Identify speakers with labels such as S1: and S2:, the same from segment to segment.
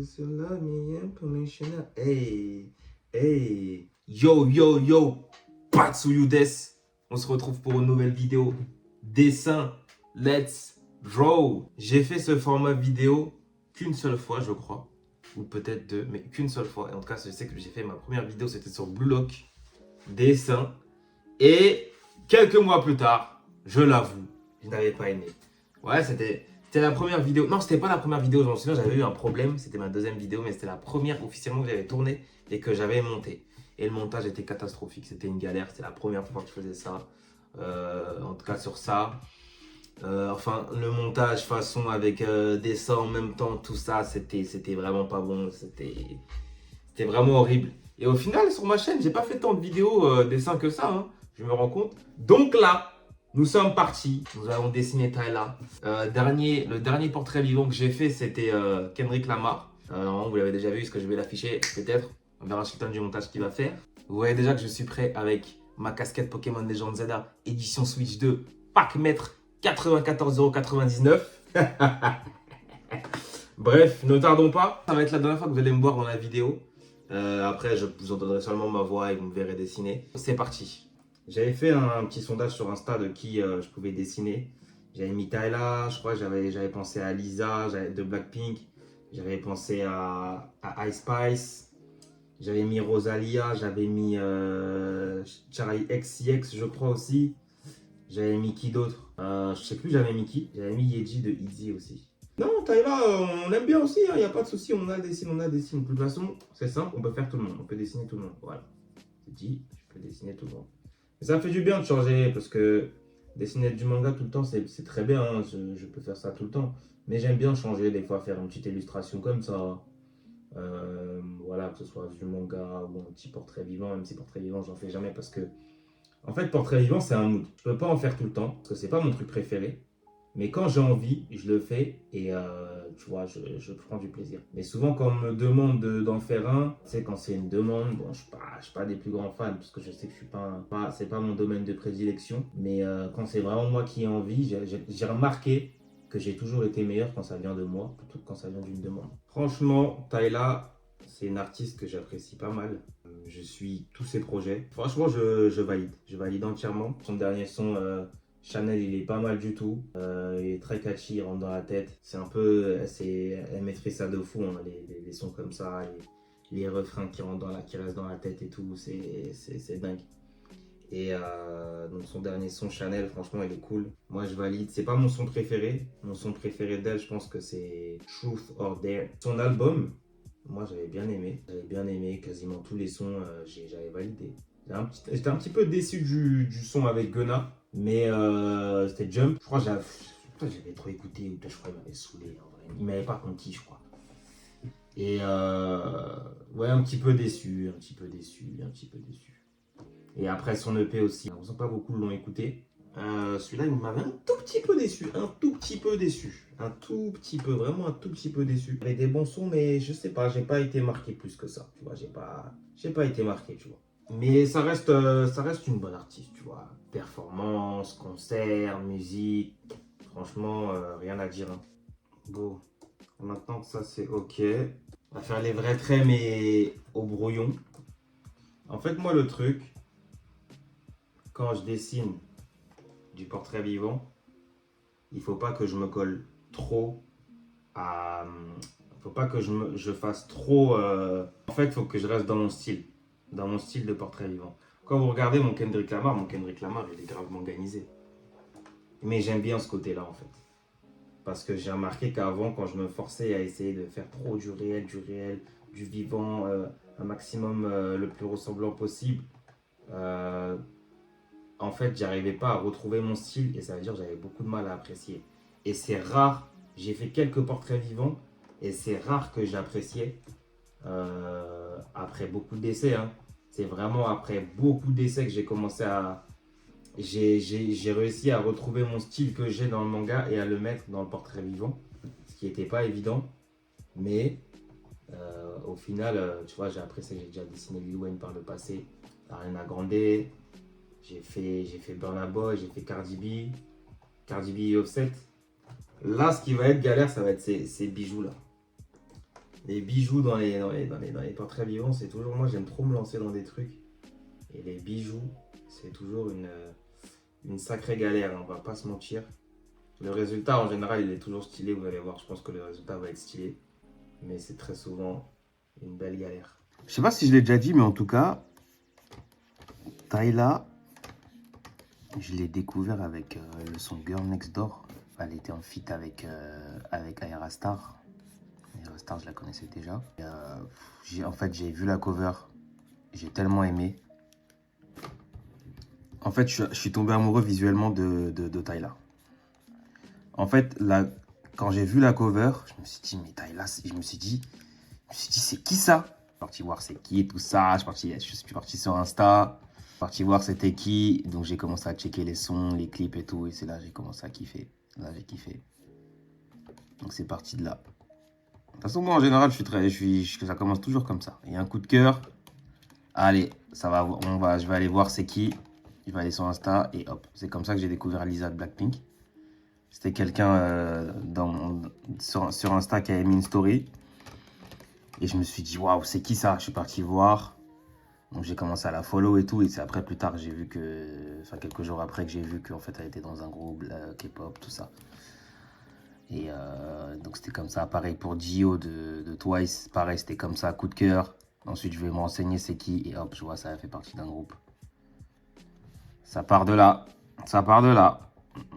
S1: sur la mienne pour mes chaînes. Hey, hey, yo, yo, yo, Patsuyu des. On se retrouve pour une nouvelle vidéo. Dessin, let's draw. J'ai fait ce format vidéo qu'une seule fois, je crois. Ou peut-être deux, mais qu'une seule fois. Et en tout cas, je sais que j'ai fait ma première vidéo, c'était sur Blue Lock. Dessin. Et quelques mois plus tard, je l'avoue, je n'avais pas aimé. Ouais, c'était la première vidéo. Non, c'était pas la première vidéo, je m'en souviens, j'avais eu un problème. C'était ma deuxième vidéo, mais c'était la première officiellement que j'avais tournée et que j'avais montée. Et le montage était catastrophique, c'était une galère. C'était la première fois que je faisais ça. En tout cas, sur ça. Enfin, le montage façon avec dessin en même temps, tout ça, c'était vraiment pas bon. C'était vraiment horrible. Et au final, sur ma chaîne, j'ai pas fait tant de vidéos dessin que ça, hein, je me rends compte. Donc là, nous sommes partis. Nous allons dessiner Tyla. Le dernier portrait vivant que j'ai fait, c'était Kendrick Lamar. Normalement, vous l'avez déjà vu, est-ce que je vais l'afficher peut-être. On verra sur le temps du montage qu'il va faire. Vous voyez déjà que je suis prêt avec ma casquette Pokémon Legend Zelda, édition Switch 2, pack maître 94,99 €. Bref, ne tardons pas. Ça va être la dernière fois que vous allez me voir dans la vidéo. Après, je vous entendrai seulement ma voix et vous me verrez dessiner. C'est parti. J'avais fait un petit sondage sur Insta de qui je pouvais dessiner. J'avais mis Tyla, je crois que j'avais pensé à Lisa de Blackpink. J'avais pensé à Ice Spice. J'avais mis Rosalia, j'avais mis Charlie XCX, je crois aussi. J'avais mis qui d'autre, je sais plus, j'avais mis qui. J'avais mis Yeji de Itzy aussi. Non, Tyla, on aime bien aussi, il n'y a pas de souci, on a dessiné, on a dessiné. De toute façon, c'est simple, on peut faire tout le monde, on peut dessiner tout le monde. Voilà, c'est dit, je peux dessiner tout le monde. Mais ça fait du bien de changer, parce que dessiner du manga tout le temps, c'est très bien, hein, je peux faire ça tout le temps. Mais j'aime bien changer, des fois faire une petite illustration comme ça. Voilà, que ce soit du manga ou un petit portrait vivant, même si portrait vivant, j'en fais jamais parce que, en fait, portrait vivant, c'est un mood. Je peux pas en faire tout le temps, parce que c'est pas mon truc préféré. Mais quand j'ai envie, je le fais et tu vois, je prends du plaisir. Mais souvent, quand on me demande d'en faire un, tu sais, quand c'est une demande, bon, je suis pas des plus grands fans parce que je sais que je suis c'est pas mon domaine de prédilection. Mais quand c'est vraiment moi qui ai envie, j'ai remarqué que j'ai toujours été meilleur quand ça vient de moi plutôt que quand ça vient d'une demande. Franchement, Tyla, c'est une artiste que j'apprécie pas mal. Je suis tous ses projets. Franchement, je valide. Je valide entièrement. Son dernier son. Chanel, il est pas mal du tout. Il est très catchy, il rentre dans la tête. C'est un peu. Elle maîtrise ça de fou, hein, les sons comme ça, les refrains qui restent dans la tête et tout. C'est dingue. Et donc son dernier son, Chanel, franchement, il est cool. Moi, je valide. C'est pas mon son préféré. Mon son préféré d'elle, je pense que c'est Truth or Dare. Son album, moi, j'avais bien aimé. J'avais bien aimé quasiment tous les sons. J'avais validé. J'étais un petit peu déçu du son avec Gunna. Mais c'était Jump. Je crois que j'avais trop écouté, ou je crois qu'il m'avait saoulé. En vrai. Il m'avait pas conquis, je crois. Et ouais, un petit peu déçu, un petit peu déçu, un petit peu déçu. Et après son EP aussi, j'ai l'impression que pas beaucoup l'ont écouté. Celui-là, il m'avait un tout petit peu déçu, un tout petit peu déçu. Un tout petit peu, vraiment un tout petit peu déçu. Il y avait des bons sons, mais je sais pas, j'ai pas été marqué plus que ça. Tu vois, j'ai pas été marqué, tu vois. Mais ça reste une bonne artiste, tu vois. Performance, concert, musique. Franchement, rien à dire, hein. Bon, maintenant que ça c'est ok, on va faire les vrais traits, mais au brouillon. En fait, moi, le truc, quand je dessine du portrait vivant, il faut pas que je me colle trop à. Faut pas que je fasse trop. En fait, il faut que je reste dans mon style de portrait vivant. Quand vous regardez mon Kendrick Lamar, il est gravement organisé. Mais j'aime bien ce côté-là, en fait. Parce que j'ai remarqué qu'avant, quand je me forçais à essayer de faire trop du réel, du vivant, un maximum le plus ressemblant possible, euh, en fait, j'arrivais pas à retrouver mon style et ça veut dire que j'avais beaucoup de mal à apprécier. Et c'est rare, j'ai fait quelques portraits vivants et c'est rare que j'appréciais après beaucoup d'essais, hein. C'est vraiment après beaucoup d'essais que j'ai commencé à. J'ai réussi à retrouver mon style que j'ai dans le manga et à le mettre dans le portrait vivant, ce qui n'était pas évident. Mais au final, tu vois, j'ai apprécié, j'ai déjà dessiné Lil Wayne par le passé, Ariana Grande, j'ai fait Burna Boy, j'ai fait Cardi B et Offset. Là, ce qui va être galère, ça va être ces bijoux-là. Les bijoux dans les portraits vivants, c'est toujours... Moi, j'aime trop me lancer dans des trucs. Et les bijoux, c'est toujours une sacrée galère, hein, on va pas se mentir. Le résultat, en général, il est toujours stylé, vous allez voir. Je pense que le résultat va être stylé. Mais c'est très souvent une belle galère. Je sais pas si je l'ai déjà dit, mais en tout cas, Tyla, je l'ai découvert avec le son Girl Next Door. Elle était en feat avec Ayra Starr. Ayra Starr, je la connaissais déjà. En fait, j'ai vu la cover. J'ai tellement aimé. En fait, je suis tombé amoureux visuellement de Tyla. En fait, quand j'ai vu la cover, je me suis dit, mais Tyla, je me suis dit, c'est qui ça? Je suis parti voir c'est qui et tout ça. Je suis parti sur Insta. Je suis parti voir c'était qui. Donc j'ai commencé à checker les sons, les clips et tout. Et c'est là que j'ai commencé à kiffer. Là, j'ai kiffé. Donc c'est parti de là. De toute façon, moi en général, ça commence toujours comme ça. Il y a un coup de cœur. Allez, je vais aller voir c'est qui. Je vais aller sur Insta et hop. C'est comme ça que j'ai découvert Lisa de Blackpink. C'était quelqu'un sur Insta qui avait mis une story. Et je me suis dit, waouh, c'est qui ça? Je suis parti voir. Donc j'ai commencé à la follow et tout. Et c'est après, plus tard, j'ai vu que... Enfin, quelques jours après que j'ai vu qu'en fait, elle était dans un groupe K-pop, tout ça. Et donc c'était comme ça. Pareil pour Dio de Twice. Pareil, c'était comme ça, coup de cœur. Ensuite, je vais me renseigner c'est qui. Et hop, je vois, ça fait partie d'un groupe. Ça part de là. Ça part de là.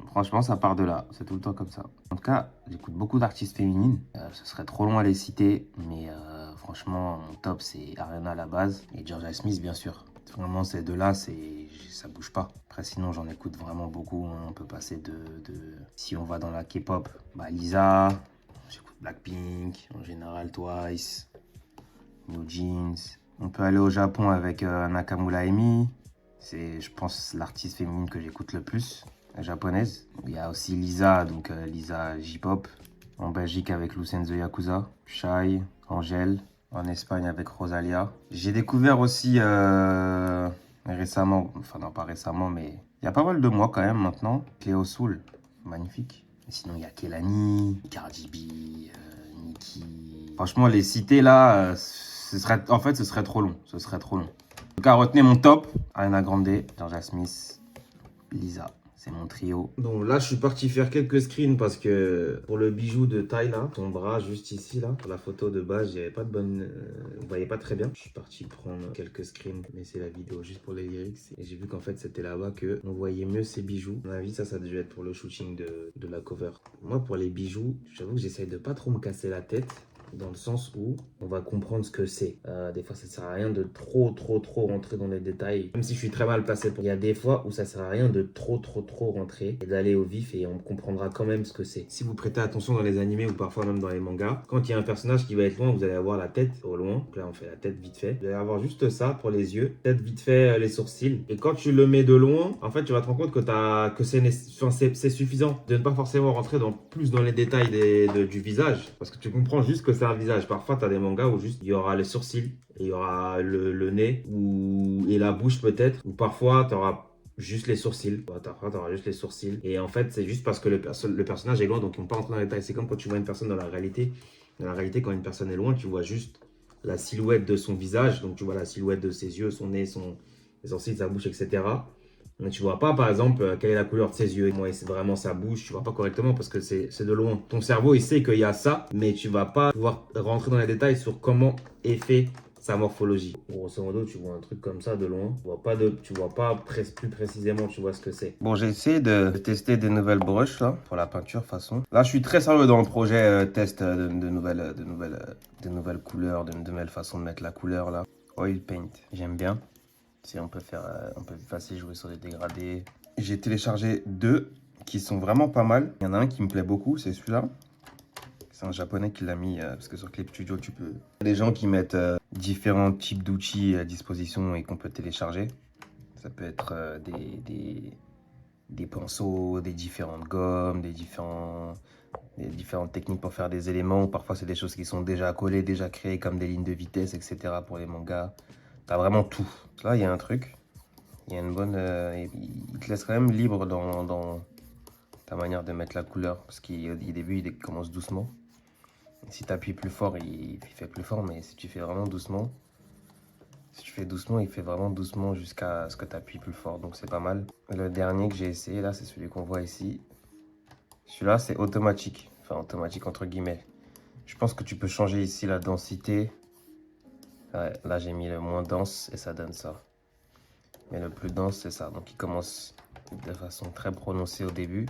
S1: Franchement, ça part de là. C'est tout le temps comme ça. En tout cas, j'écoute beaucoup d'artistes féminines. Ce serait trop long à les citer. Mais franchement, mon top, c'est Ariana à la base. Et Georgia Smith, bien sûr. Vraiment, ces deux-là, ça bouge pas. Après, sinon, j'en écoute vraiment beaucoup. Hein. On peut passer Si on va dans la K-pop, bah, Lisa. J'écoute Blackpink. En général, Twice. New Jeans. On peut aller au Japon avec Nakamura Emi. C'est, je pense, l'artiste féminine que j'écoute le plus. Japonaise. Il y a aussi Lisa, donc Lisa J-pop. En Belgique avec Lucenzo Yakuza. Shai, Angèle. En Espagne avec Rosalia. J'ai découvert aussi récemment, enfin non pas récemment, mais il y a pas mal de mois quand même maintenant, Cléo Soul. Magnifique. Et sinon il y a Kelani, Cardi B, Nicki. Franchement les cités là, ce serait trop long. Ce serait trop long. En tout cas retenez mon top. Ariana Grande, Georgia Smith, Lisa. C'est mon trio. Donc là, je suis parti faire quelques screens parce que pour le bijou de Tyla, ton bras juste ici, là, pour la photo de base, j'avais pas de bonne... vous voyez pas très bien. Je suis parti prendre quelques screens, mais c'est la vidéo juste pour les lyrics. Et j'ai vu qu'en fait, c'était là-bas qu'on voyait mieux ces bijoux. À mon avis, ça a dû être pour le shooting de la cover. Moi, pour les bijoux, j'avoue que j'essaye de pas trop me casser la tête. Dans le sens où on va comprendre ce que c'est. Des fois, ça sert à rien de trop rentrer dans les détails. Même si je suis très mal placé. Il y a des fois où ça sert à rien de trop rentrer et d'aller au vif et on comprendra quand même ce que c'est. Si vous prêtez attention dans les animés ou parfois même dans les mangas, quand il y a un personnage qui va être loin, vous allez avoir la tête au loin. Donc là, on fait la tête vite fait. Vous allez avoir juste ça pour les yeux. Tête vite fait, les sourcils. Et quand tu le mets de loin, en fait, tu vas te rendre compte que c'est suffisant de ne pas forcément rentrer plus dans les détails du visage. Parce que tu comprends juste que c'est un visage. Parfois, tu as des mangas où juste il y aura les sourcils, et il y aura le nez et la bouche peut-être. Ou parfois, tu auras juste les sourcils. Parfois, tu auras juste les sourcils. Et en fait, c'est juste parce que le personnage est loin, donc ils ne vont pas rentrer dans les détails. C'est comme quand tu vois une personne dans la réalité. Dans la réalité, quand une personne est loin, tu vois juste la silhouette de son visage. Donc, tu vois la silhouette de ses yeux, son nez, les sourcils, sa bouche, etc. Mais tu vois pas, par exemple, quelle est la couleur de ses yeux. Moi, c'est vraiment sa bouche. Tu vois pas correctement parce que c'est de loin. Ton cerveau, il sait qu'il y a ça, mais tu vas pas pouvoir rentrer dans les détails sur comment est fait sa morphologie. Grosso modo, tu vois un truc comme ça de loin. Tu vois pas plus précisément, tu vois ce que c'est. Bon, j'ai essayé de tester des nouvelles brushes là pour la peinture façon. Là, je suis très sérieux dans le projet test de nouvelles couleurs, de nouvelles façons de mettre la couleur là. Oil paint, j'aime bien. Si on peut facile jouer sur des dégradés. J'ai téléchargé 2 qui sont vraiment pas mal. Il y en a un qui me plaît beaucoup, c'est celui-là. C'est un japonais qui l'a mis parce que sur Clip Studio, tu peux. Il y a des gens qui mettent différents types d'outils à disposition et qu'on peut télécharger. Ça peut être des pinceaux, des différentes gommes, des différentes techniques pour faire des éléments. Parfois, c'est des choses qui sont déjà collées, déjà créées, comme des lignes de vitesse, etc. pour les mangas. T'as vraiment tout. Là, il y a un truc. Il y a une bonne... il te laisse quand même libre dans ta manière de mettre la couleur. Parce qu'au début, il commence doucement. Si tu appuies plus fort, il fait plus fort, mais si tu fais vraiment doucement, si tu fais doucement, il fait vraiment doucement jusqu'à ce que tu appuies plus fort, donc c'est pas mal. Le dernier que j'ai essayé là, c'est celui qu'on voit ici. Celui-là, c'est automatique, enfin automatique entre guillemets. Je pense que tu peux changer ici la densité. Ouais, là, j'ai mis le moins dense et ça donne ça. Mais le plus dense, c'est ça. Donc, il commence de façon très prononcée au début.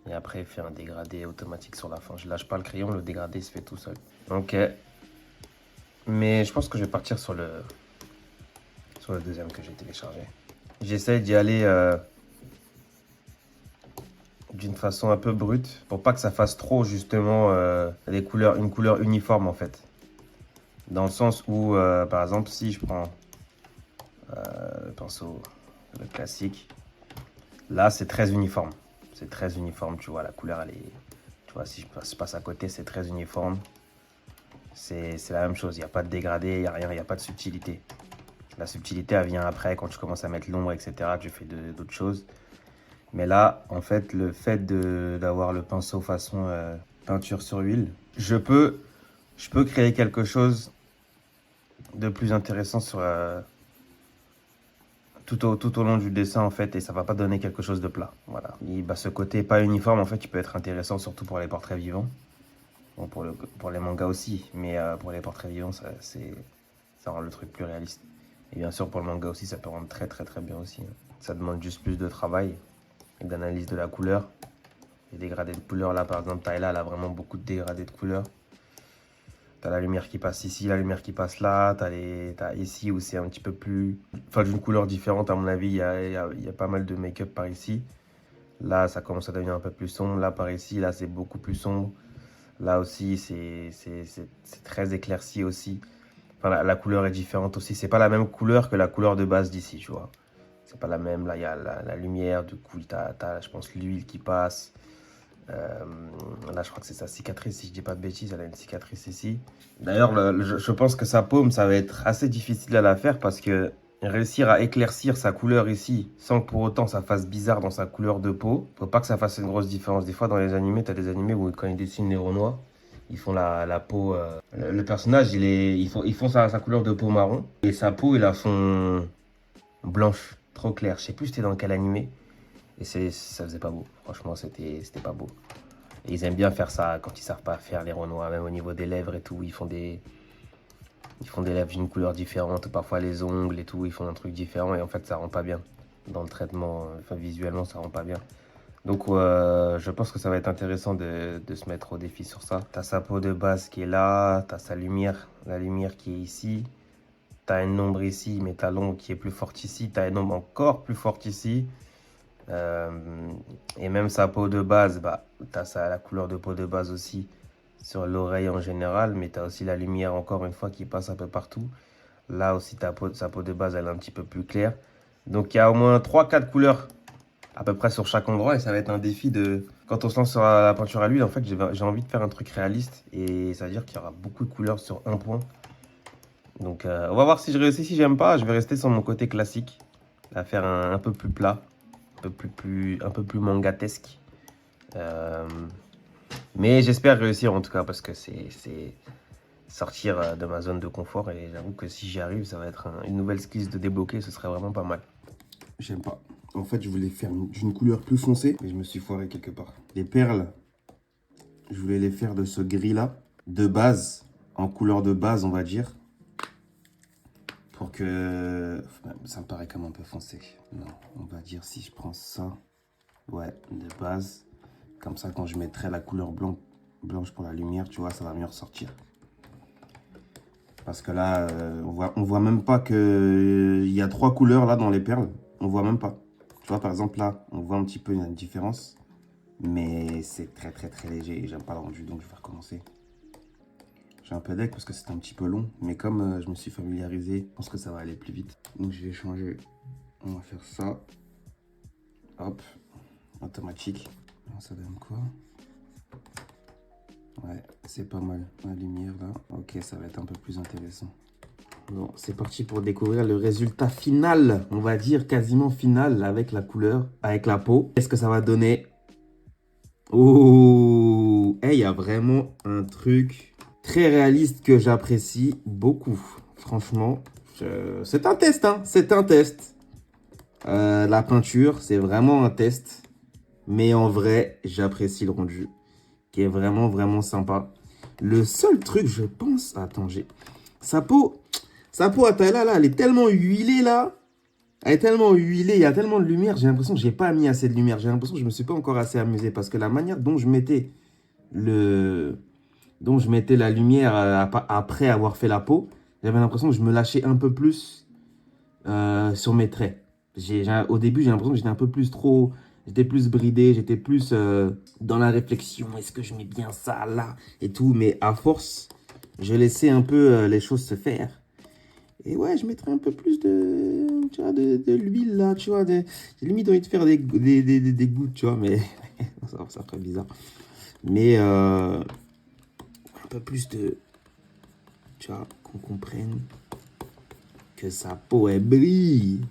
S1: Et après, il fait un dégradé automatique sur la fin. Je lâche pas le crayon, le dégradé se fait tout seul. Ok. Mais je pense que je vais partir sur le deuxième que j'ai téléchargé. J'essaye d'y aller d'une façon un peu brute. Pour pas que ça fasse trop, justement, une couleur uniforme, en fait. Dans le sens où, par exemple, si je prends le pinceau, le classique, là, c'est très uniforme. C'est très uniforme, tu vois, la couleur, elle est... Tu vois, si je passe à côté, c'est très uniforme. C'est la même chose, il n'y a pas de dégradé, il n'y a rien, il n'y a pas de subtilité. La subtilité, elle vient après, quand tu commences à mettre l'ombre, etc., tu fais d'autres choses. Mais là, en fait, le fait d'avoir le pinceau façon peinture sur huile, je peux créer quelque chose de plus intéressant sur, tout au long du dessin, en fait, et ça va pas donner quelque chose de plat. Voilà. Et, bah, ce côté pas uniforme, en fait, il peut être intéressant, surtout pour les portraits vivants. Bon, pour les mangas aussi, mais pour les portraits vivants, ça rend le truc plus réaliste. Et bien sûr, pour le manga aussi, ça peut rendre très très très bien aussi. Ça demande juste plus de travail et d'analyse de la couleur. Les dégradés de couleur, là par exemple, Tyla, elle a vraiment beaucoup de dégradés de couleur. T'as la lumière qui passe ici, la lumière qui passe là, t'as ici où c'est un petit peu plus... Enfin, d'une couleur différente, à mon avis, il y a pas mal de make-up par ici. Là, ça commence à devenir un peu plus sombre. Là, par ici, là, c'est beaucoup plus sombre. Là aussi, c'est très éclairci aussi. Enfin, la couleur est différente aussi. C'est pas la même couleur que la couleur de base d'ici, tu vois. C'est pas la même. Là, il y a la lumière. Du coup, t'as, je pense, l'huile qui passe. Là, je crois que c'est sa cicatrice, si je dis pas de bêtises. Elle a une cicatrice ici. D'ailleurs, je pense que sa paume, ça va être assez difficile à la faire parce que réussir à éclaircir sa couleur ici sans que pour autant ça fasse bizarre dans sa couleur de peau, faut pas que ça fasse une grosse différence. Des fois, dans les animés, t'as des animés où quand ils dessinent les Renois, ils font la peau. Le personnage, ils font sa couleur de peau marron et sa peau, ils la font blanche, trop claire. Je sais plus c'était dans quel animé. Et ça faisait pas beau. Franchement, c'était pas beau. Et ils aiment bien faire ça quand ils savent pas faire les Renois, même au niveau des lèvres et tout. Ils font des lèvres d'une couleur différente, parfois les ongles et tout. Ils font un truc différent et en fait, ça rend pas bien. Dans le traitement, enfin visuellement, ça rend pas bien. Donc, je pense que ça va être intéressant de se mettre au défi sur ça. T'as sa peau de base qui est là, t'as sa lumière, la lumière qui est ici. T'as une ombre ici, mais t'as l'ombre qui est plus forte ici. T'as une ombre encore plus forte ici. Et même sa peau de base, bah, la couleur de peau de base aussi sur l'oreille en général, mais tu as aussi la lumière encore une fois qui passe un peu partout. Là aussi, sa peau de base, elle est un petit peu plus claire. Donc il y a au moins 3-4 couleurs à peu près sur chaque endroit et ça va être un défi de... Quand on se lance sur la peinture à l'huile, en fait, j'ai envie de faire un truc réaliste et ça veut dire qu'il y aura beaucoup de couleurs sur un point. Donc on va voir si je réussis, si j'aime pas, je vais rester sur mon côté classique, à faire un peu plus plat. Un peu plus mangatesque. Mais j'espère réussir en tout cas parce que c'est sortir de ma zone de confort et j'avoue que si j'y arrive, ça va être une nouvelle skills de débloquer, ce serait vraiment pas mal. J'aime pas. En fait, je voulais faire d'une couleur plus foncée, mais je me suis foiré quelque part. Les perles, je voulais les faire de ce gris-là, de base, en couleur de base, on va dire. Pour que... Ça me paraît comme un peu foncé. Non, on va dire si je prends ça, ouais, de base. Comme ça, quand je mettrai la couleur blanche pour la lumière, tu vois, ça va mieux ressortir. Parce que là, on voit même pas que il y a 3 couleurs là dans les perles. On voit même pas. Tu vois, par exemple, là, on voit un petit peu une différence. Mais c'est très très très léger et j'aime pas le rendu, donc je vais recommencer. J'ai un peu d'aigle parce que c'est un petit peu long, mais comme je me suis familiarisé, je pense que ça va aller plus vite. Donc je vais changer, on va faire ça. Hop, automatique. Alors, ça donne quoi? Ouais, c'est pas mal, la lumière là. Ok, ça va être un peu plus intéressant. Bon, c'est parti pour découvrir le résultat final, on va dire quasiment final avec la couleur, avec la peau. Qu'est-ce que ça va donner? Oh, il y a vraiment un truc très réaliste que j'apprécie beaucoup. Franchement, c'est un test, hein. C'est un test. La peinture, c'est vraiment un test. Mais en vrai, j'apprécie le rendu, qui est vraiment, vraiment sympa. Le seul truc, je pense... Attends, j'ai... Sa peau, à Tayla, là, elle est tellement huilée, là. Elle est tellement huilée, il y a tellement de lumière. J'ai l'impression que j'ai pas mis assez de lumière. J'ai l'impression que je me suis pas encore assez amusé. Parce que la manière dont je mettais la lumière après avoir fait la peau, j'avais l'impression que je me lâchais un peu plus sur mes traits. Au début, j'ai l'impression que j'étais un peu plus trop... J'étais plus bridé, j'étais plus dans la réflexion. Est-ce que je mets bien ça là et tout. Mais à force, je laissais un peu les choses se faire. Et ouais, je mettrais un peu plus tu vois, de l'huile là, tu vois. J'ai limite envie de faire des gouttes, tu vois, mais ça ferait bizarre. Mais un peu plus tu vois, qu'on comprenne que sa peau, elle brille.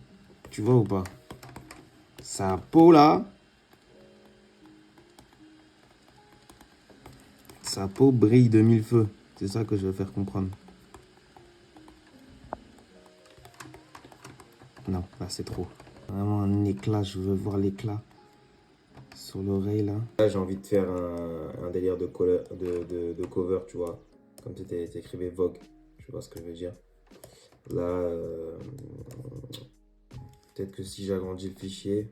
S1: Tu vois ou pas? Sa peau là, sa peau brille de mille feux. C'est ça que je veux faire comprendre. Non, là c'est trop. Vraiment un éclat, je veux voir l'éclat sur l'oreille là. Là j'ai envie de faire un délire de cover, tu vois. Comme si t'écrivais Vogue, je vois ce que je veux dire. Là, peut-être que si j'agrandis le fichier,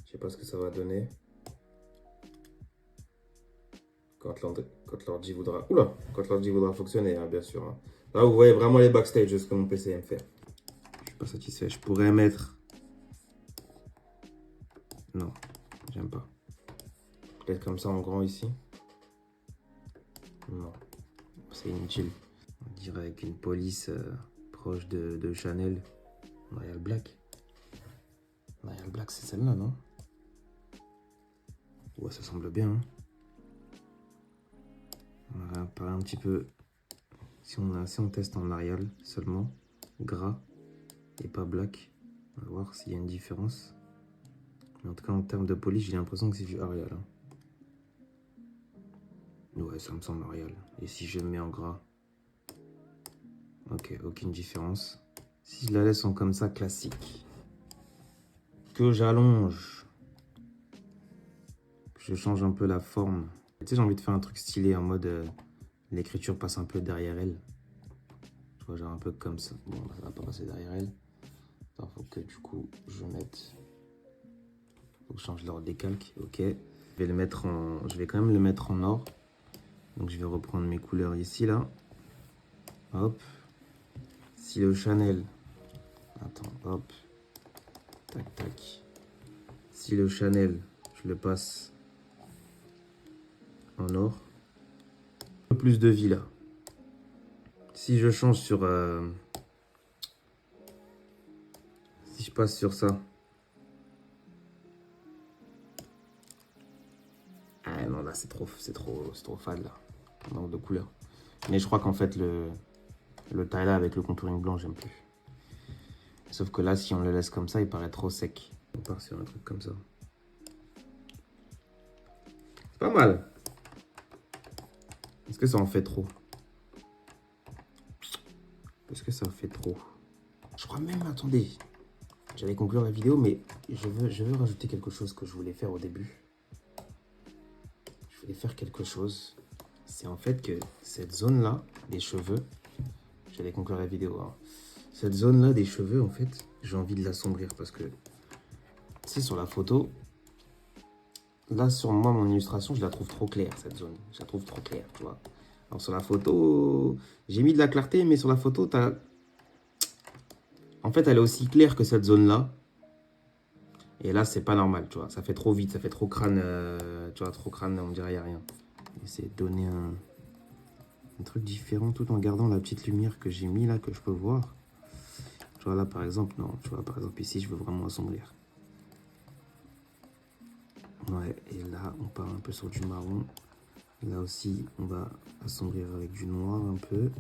S1: je sais pas ce que ça va donner. Quand l'ordi voudra... Oula! Quand l'ordi voudra fonctionner, hein, bien sûr. Hein. Là, vous voyez vraiment les backstage de ce que mon PC aime faire. Je suis pas satisfait. Je pourrais mettre... Non, j'aime pas. Peut-être comme ça en grand ici. Non, c'est inutile. On dirait avec une police proche de Chanel. Royal Black. Royal Black, c'est celle-là, non? Ouais, ça semble bien. Hein. On va parler un petit peu. Si on teste en Arial seulement, gras et pas black, on va voir s'il y a une différence. Mais en tout cas, en termes de polish, j'ai l'impression que c'est du Arial. Hein. Ouais, ça me semble Arial. Et si je mets en gras? Ok, aucune différence. Si je la laisse en comme ça, classique. Que j'allonge. Que je change un peu la forme. Tu sais, j'ai envie de faire un truc stylé en mode... l'écriture passe un peu derrière elle. Tu vois, genre un peu comme ça. Bon, ça va pas passer derrière elle. Il faut que du coup, je mette... Faut que je change l'ordre des calques. Ok. Je vais quand même le mettre en or. Donc je vais reprendre mes couleurs ici, là. Hop. Si le Chanel... Attends, hop. Tac, tac. Si le Chanel, je le passe en or. Un peu plus de vie, là. Si je change sur... si je passe sur ça... Ah non, là, c'est trop fade, là. Manque de couleur. Mais je crois qu'en fait, le taille là avec le contouring blanc, j'aime plus. Sauf que là, si on le laisse comme ça, il paraît trop sec. On part sur un truc comme ça. C'est pas mal. Est-ce que ça en fait trop? Est-ce que ça en fait trop? Je crois même, attendez. J'allais conclure la vidéo, mais je veux rajouter quelque chose que je voulais faire au début. Je voulais faire quelque chose. C'est en fait que cette zone-là, des cheveux, j'allais conclure la vidéo. Hein. Cette zone-là des cheveux, en fait, j'ai envie de l'assombrir parce que, tu sais, sur la photo, là, sur moi, mon illustration, je la trouve trop claire, cette zone. Je la trouve trop claire, tu vois. Alors, sur la photo, j'ai mis de la clarté, mais sur la photo, t'as... En fait, elle est aussi claire que cette zone-là. Et là, c'est pas normal, tu vois. Ça fait trop vite, ça fait trop crâne, tu vois, trop crâne, on dirait, il n'y a rien. Essayer de donner un truc différent tout en gardant la petite lumière que j'ai mis là, que je peux voir. Tu vois, là, par exemple, non, tu vois, par exemple, ici, je veux vraiment assombrir. Ouais, et là, on part un peu sur du marron. Là aussi, on va assombrir avec du noir un peu.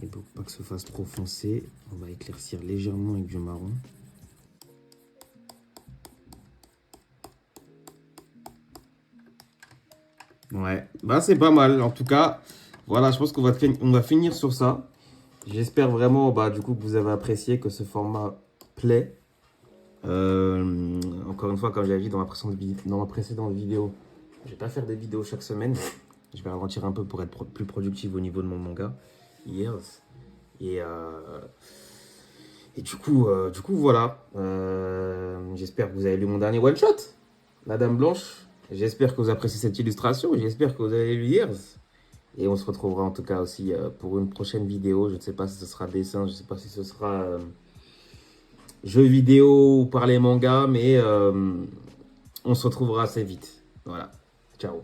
S1: Et pour pas que ce fasse trop foncé, on va éclaircir légèrement avec du marron. Ouais, bah c'est pas mal. En tout cas, voilà, je pense on va finir sur ça. J'espère vraiment, bah, du coup, que vous avez apprécié, que ce format plaît. Encore une fois, comme j'avais dit dans ma précédente vidéo, je vais pas faire des vidéos chaque semaine. Je vais ralentir un peu pour être plus productif au niveau de mon manga. Years. Et, euh, et du coup voilà. J'espère que vous avez lu mon dernier one-shot, La Dame Blanche. J'espère que vous appréciez cette illustration. J'espère que vous avez lu Years. Et on se retrouvera en tout cas aussi pour une prochaine vidéo. Je ne sais pas si ce sera dessin, je ne sais pas si ce sera jeu vidéo ou parler manga, mais on se retrouvera assez vite. Voilà. Ciao.